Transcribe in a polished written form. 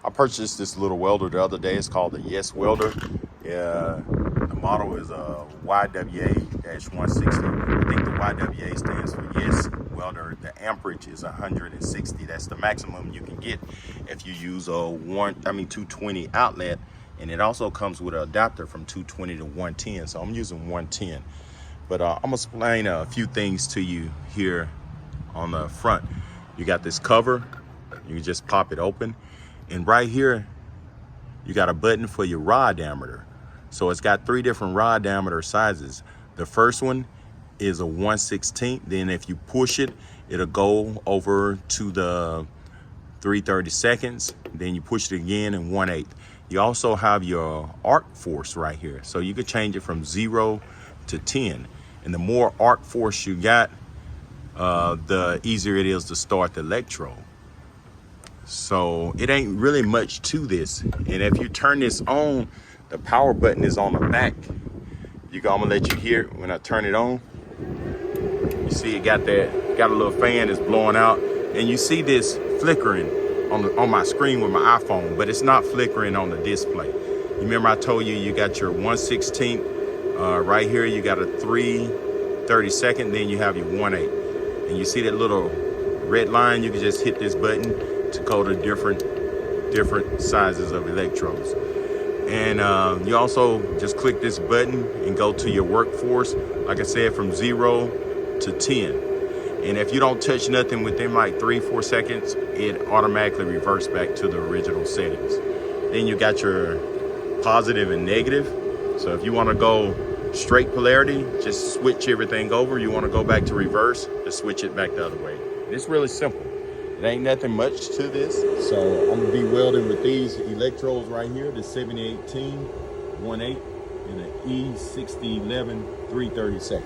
I purchased this little welder the other day. It's called the YesWelder. The model is a YWA-160. I think the YWA stands for YesWelder. The amperage is 160. That's the maximum you can get if you use a 220 outlet. And it also comes with an adapter from 220 to 110. So I'm using 110. But I'm gonna explain a few things to you here on the front. You got this cover. You can just pop it open. And right here, you got a button for your rod diameter. So it's got 3 different rod diameter sizes. The first one is a 1/16. Then if you push it, it'll go over to the 3/32. Then you push it again in 1/8. You also have your arc force right here. So you could change it from 0 to 10. And the more arc force you got, the easier it is to start the electrode. So it ain't really much to this. And if you turn this on, the power button is on the back. I'm gonna let you hear it when I turn it on. You see it got a little fan that's blowing out, and you see this flickering on my screen with my iPhone, but it's not flickering on the display. You remember I told you you got your 1/16 right here. You got a 3/32, then you have your 1/8, and you see that little red line. You can just hit this button to go to different sizes of electrodes. And you also just click this button and go to your workforce, like I said, from 0 to 10. And if you don't touch nothing within like 3-4 seconds, it automatically reverts back to the original settings. Then you got your positive and negative. So if you want to go straight polarity, just switch everything over. You want to go back to reverse, just switch it back the other way. It's really simple. It ain't nothing much to this. So I'm gonna be welding with these electrodes right here, the 7018 1/8 and the E6011 3/32.